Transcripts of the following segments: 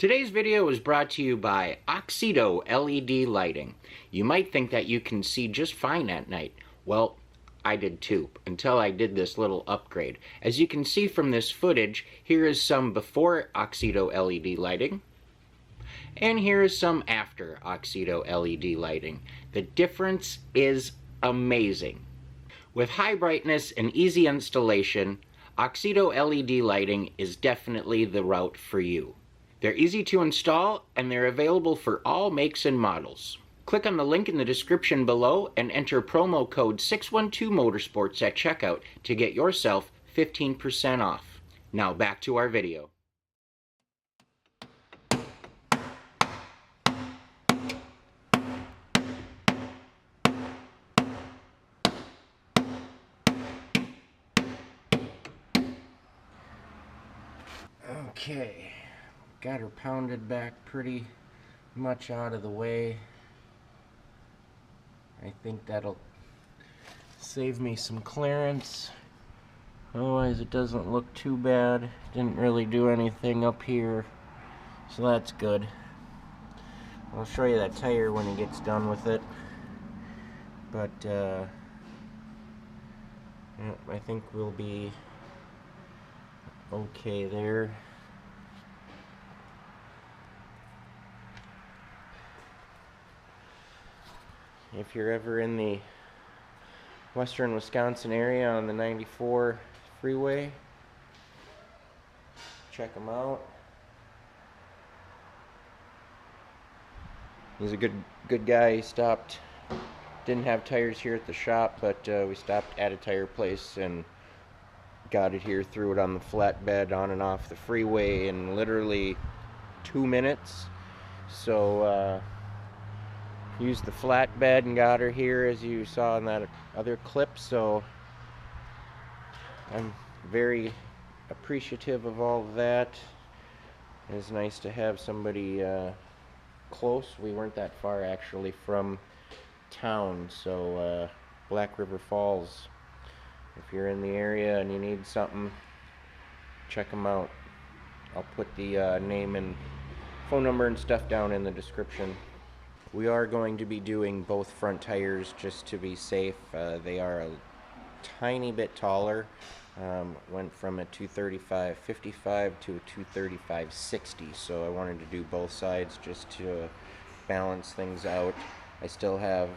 Today's video is brought to you by Oxedo LED lighting. You might think that you can see just fine at night. Well, I did too, until I did this little upgrade. As you can see from this footage, here is some before Oxedo LED lighting, and here is some after Oxedo LED lighting. The difference is amazing. With high brightness and easy installation, Oxedo LED lighting is definitely the route for you. They're easy to install, and they're available for all makes and models. Click on the link in the description below and enter promo code 612motorsports at checkout to get yourself 15% off. Now back to our video. Okay, got her pounded back pretty much out of the way. I think that'll save me some clearance. Otherwise it doesn't look too bad. Didn't really do anything up here, so that's good. I'll show you that tire when he gets done with it. But yeah, I think we'll be okay there. If you're ever in the western Wisconsin area on the 94 freeway, check him out. He's a good guy. He stopped, didn't have tires here at the shop, but we stopped at a tire place and got it here, threw it on the flatbed on and off the freeway in literally 2 minutes. So used the flatbed and got her here, as you saw in that other clip. So I'm very appreciative of all of that. It's nice to have somebody close. We weren't that far actually from town, so Black River Falls. If you're in the area and you need something, check them out. I'll put the name and phone number and stuff down in the description. We are going to be doing both front tires just to be safe. They are a tiny bit taller. Went from a 235/55 to a 235/60, so I wanted to do both sides just to balance things out. I still have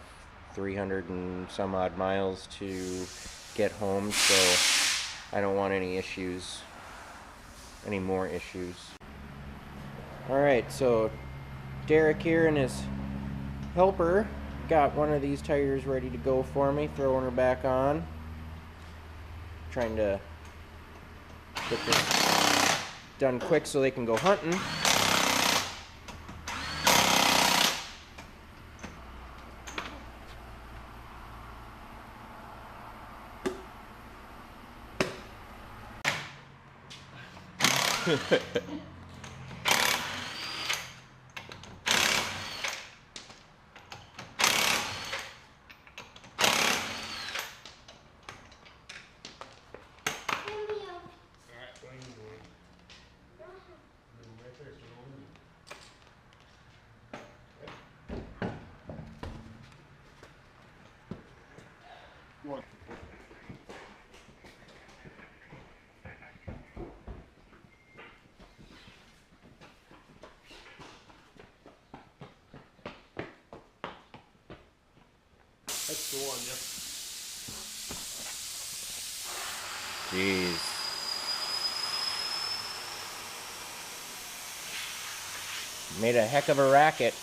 300 and some odd miles to get home, so I don't want any more issues. Alright, so Derek here and his helper got one of these tires ready to go for me, throwing her back on. Trying to get this done quick so they can go hunting. That's the one, yep. Jeez. Made a heck of a racket.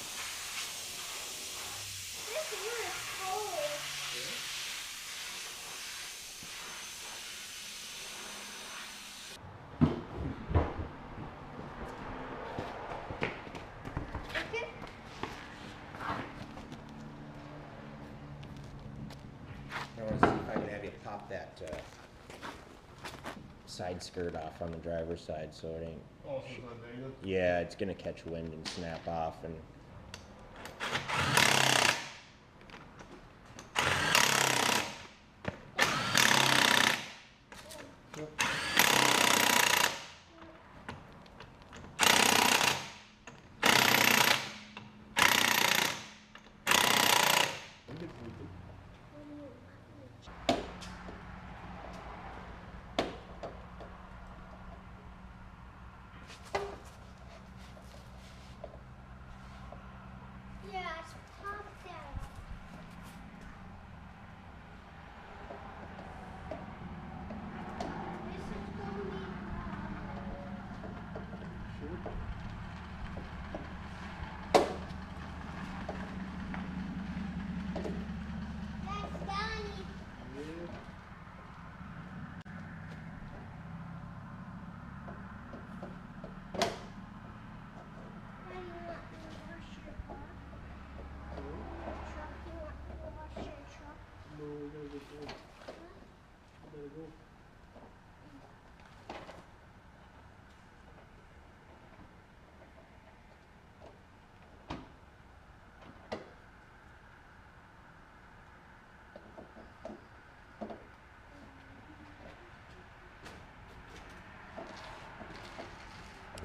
I want to see if I can have you pop that side skirt off on the driver's side so it ain't... Oh, so it's not dangling? Yeah, it's going to catch wind and snap off. And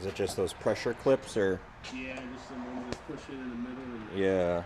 Is it just those pressure clips, or? Yeah, just someone just push it in the middle. And Yeah.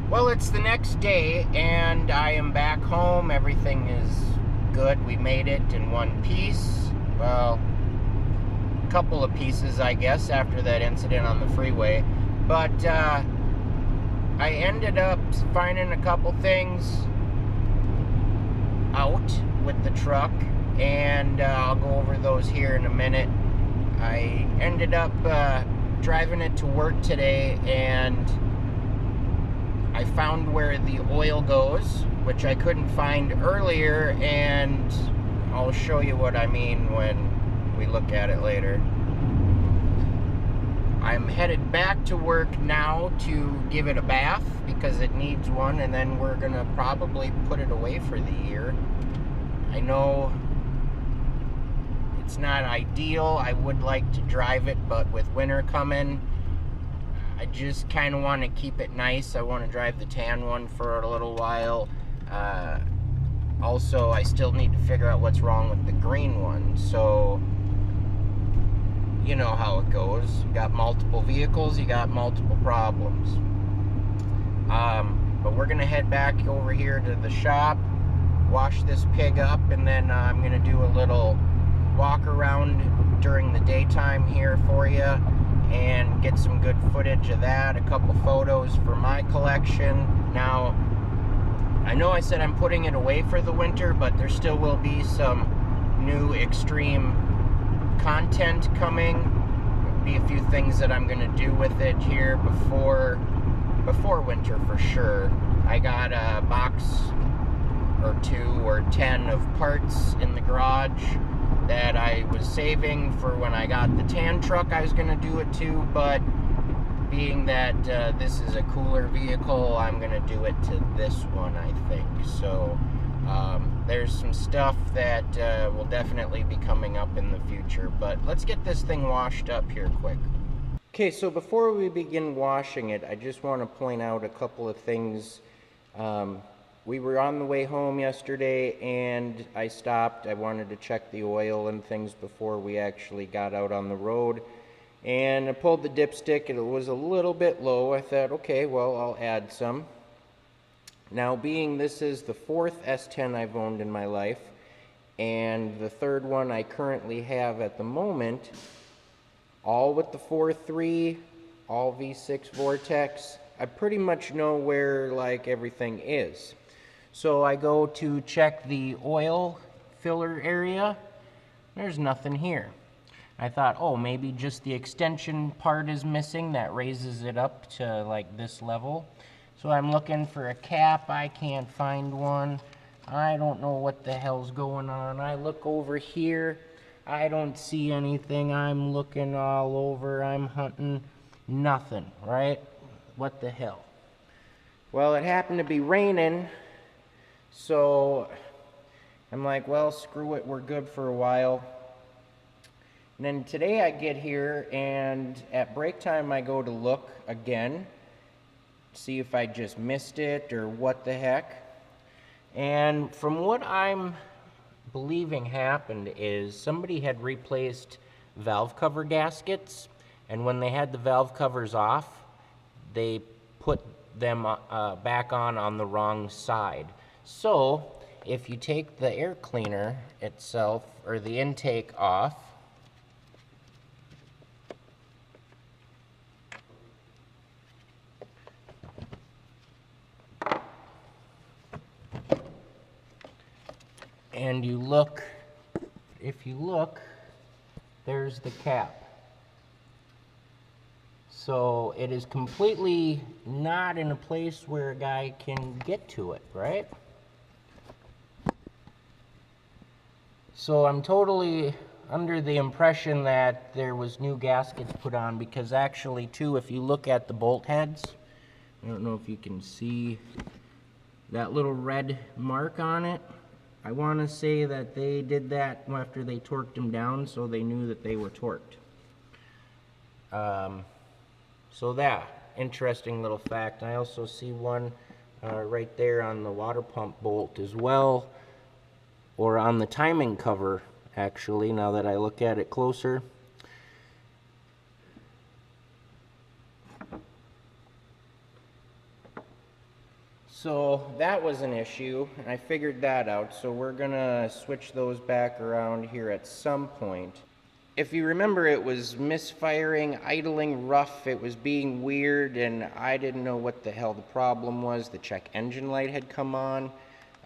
Well, it's the next day, and I am back home. Everything is good. We made it in one piece. Well, a couple of pieces, I guess, after that incident on the freeway. But I ended up finding a couple things out with the truck, and I'll go over those here in a minute. I ended up driving it to work today, and I found where the oil goes, which I couldn't find earlier, and I'll show you what I mean when we look at it later. I'm headed back to work now to give it a bath because it needs one, and then we're gonna probably put it away for the year. I know it's not ideal. I would like to drive it, but with winter coming, I just kind of want to keep it nice. I want to drive the tan one for a little while. Also, I still need to figure out what's wrong with the green one. So, you know how it goes. You got multiple vehicles, you got multiple problems. But we're going to head back over here to the shop, wash this pig up, and then I'm going to do a little walk around during the daytime here for you and get some good footage of that, a couple photos for my collection. Now, I know I said I'm putting it away for the winter, but there still will be some new Xtreme content coming. There'll be a few things that I'm going to do with it here before winter for sure. I got a box or 2 or 10 of parts in the garage that I was saving for when I got the tan truck I was going to do it to, but being that this is a cooler vehicle, I'm going to do it to this one, I think. So there's some stuff that will definitely be coming up in the future, but let's get this thing washed up here quick. Okay, so before we begin washing it, I just want to point out a couple of things. We were on the way home yesterday and I stopped. I wanted to check the oil and things before we actually got out on the road. And I pulled the dipstick and it was a little bit low. I thought, okay, well, I'll add some. Now, being this is the 4th S-10 I've owned in my life and the 3rd one I currently have at the moment, all with the 4.3, all V6 Vortex, I pretty much know where like everything is. So I go to check the oil filler area. There's nothing here. I thought, oh, maybe just the extension part is missing that raises it up to like this level. So I'm looking for a cap. I can't find one. I don't know what the hell's going on. I look over here. I don't see anything. I'm looking all over. I'm hunting. Nothing, right? What the hell? Well, it happened to be raining. So I'm like, well, screw it, we're good for a while. And then today I get here and at break time I go to look again, see if I just missed it or what the heck. And from what I'm believing happened is somebody had replaced valve cover gaskets, and when they had the valve covers off, they put them back on the wrong side. So, if you take the air cleaner itself, or the intake off, and you look, if you look, there's the cap. So it is completely not in a place where a guy can get to it, right? So I'm totally under the impression that there was new gaskets put on, because actually too, if you look at the bolt heads, I don't know if you can see that little red mark on it. I want to say that they did that after they torqued them down, so they knew that they were torqued. So that, interesting little fact. I also see one right there on the water pump bolt as well, or on the timing cover, actually, now that I look at it closer. So that was an issue, and I figured that out, so we're gonna switch those back around here at some point. If you remember, it was misfiring, idling rough, it was being weird, and I didn't know what the hell the problem was. The check engine light had come on,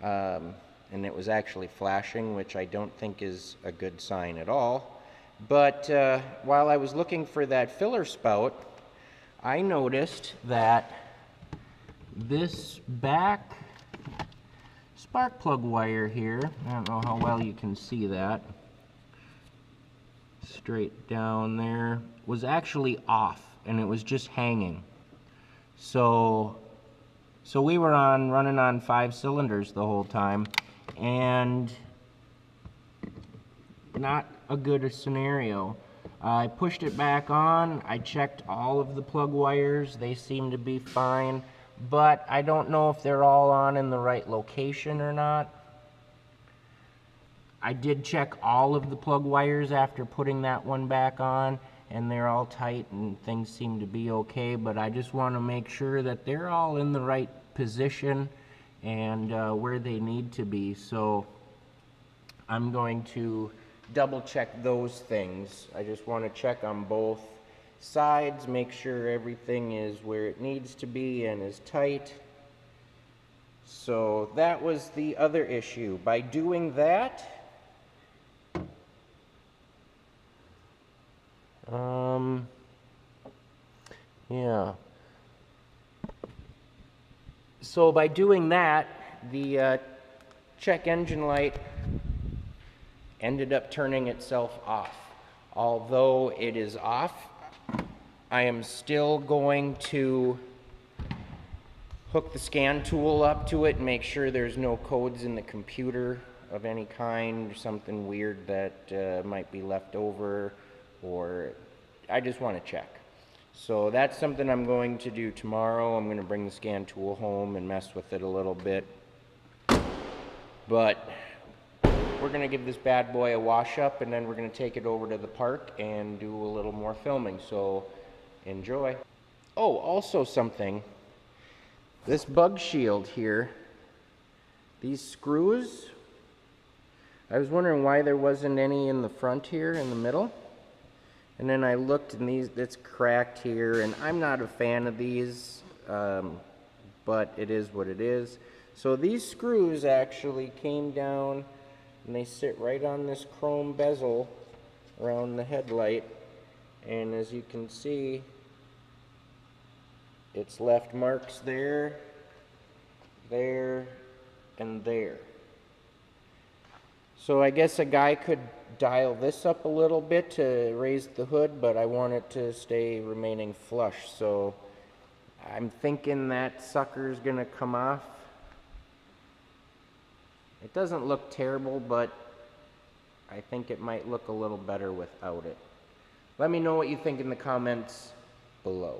and it was actually flashing, which I don't think is a good sign at all. But while I was looking for that filler spout, I noticed that this back spark plug wire here, I don't know how well you can see that, straight down there, was actually off, and it was just hanging. So we were running on 5 cylinders the whole time, and not a good scenario. I pushed it back on, I checked all of the plug wires, they seem to be fine, but I don't know if they're all on in the right location or not. I did check all of the plug wires after putting that one back on, and they're all tight and things seem to be okay, but I just want to make sure that they're all in the right position and where they need to be. So I'm going to double check those things. I just want to check on both sides, make sure everything is where it needs to be and is tight. So that was the other issue. By doing that, yeah. So by doing that, the check engine light ended up turning itself off. Although it is off, I am still going to hook the scan tool up to it and make sure there's no codes in the computer of any kind, or something weird that might be left over, or I just want to check. So that's something I'm going to do tomorrow. I'm going to bring the scan tool home and mess with it a little bit. But we're going to give this bad boy a wash up, and then we're going to take it over to the park and do a little more filming. So enjoy. Oh, also something. This bug shield here, these screws, I was wondering why there wasn't any in the front here in the middle. And then I looked, and it's cracked here, and I'm not a fan of these, but it is what it is. So these screws actually came down, and they sit right on this chrome bezel around the headlight. And as you can see, it's left marks there, there, and there. So I guess a guy could dial this up a little bit to raise the hood, but I want it to stay remaining flush. So I'm thinking that sucker's gonna come off. It doesn't look terrible, but I think it might look a little better without it. Let me know what you think in the comments below.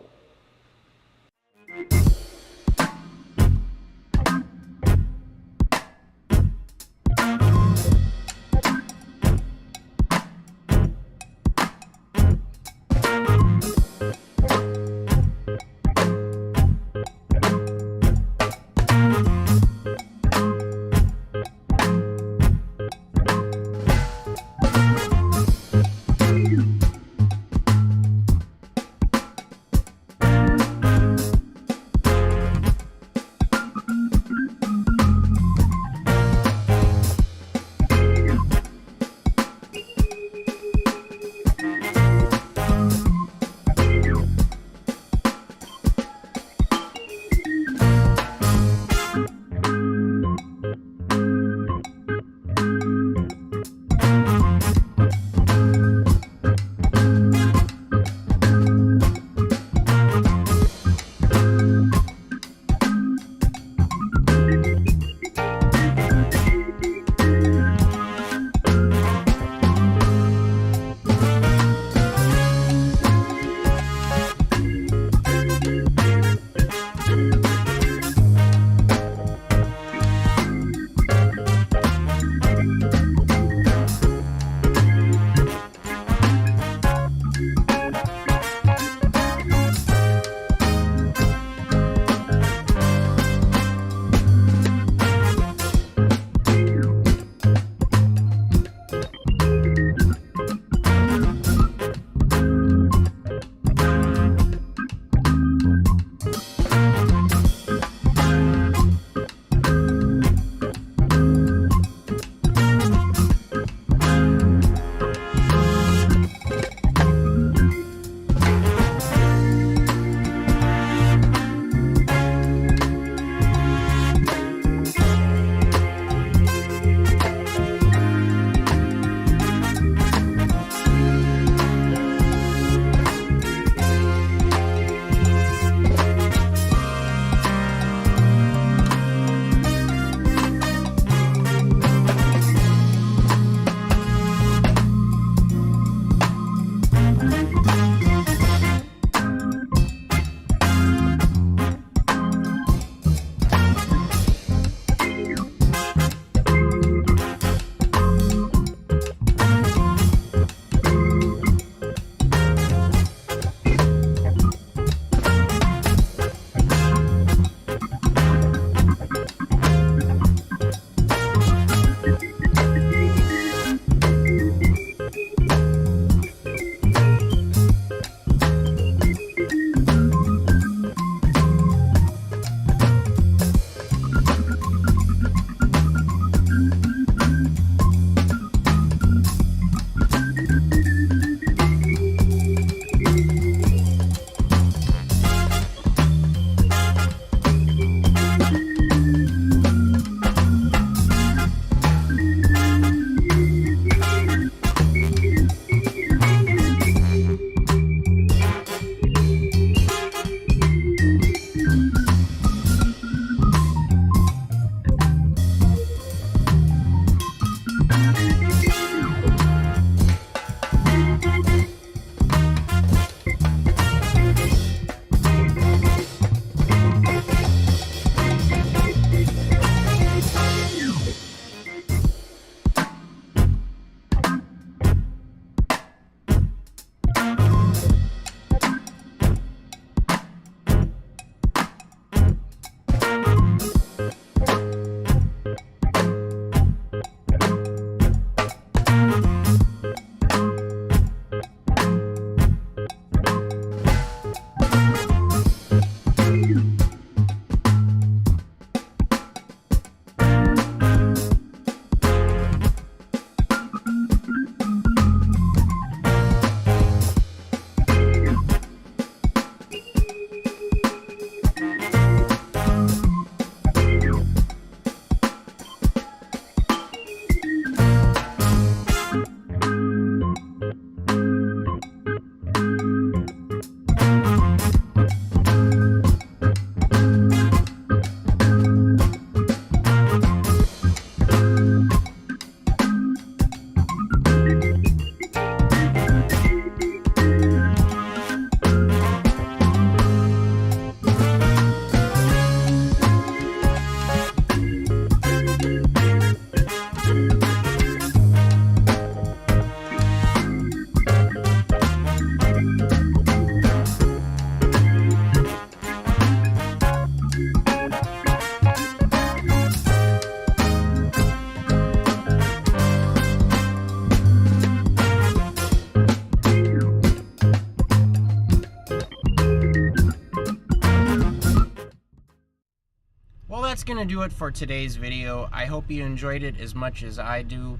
that's going to do it for today's video. I hope you enjoyed it as much as I do.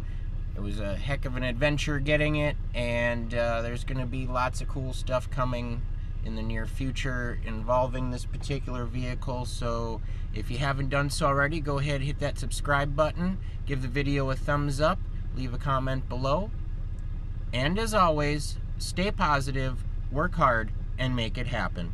It was a heck of an adventure getting it, and there's going to be lots of cool stuff coming in the near future involving this particular vehicle. So if you haven't done so already, go ahead and hit that subscribe button, give the video a thumbs up, leave a comment below, and as always, stay positive, work hard, and make it happen.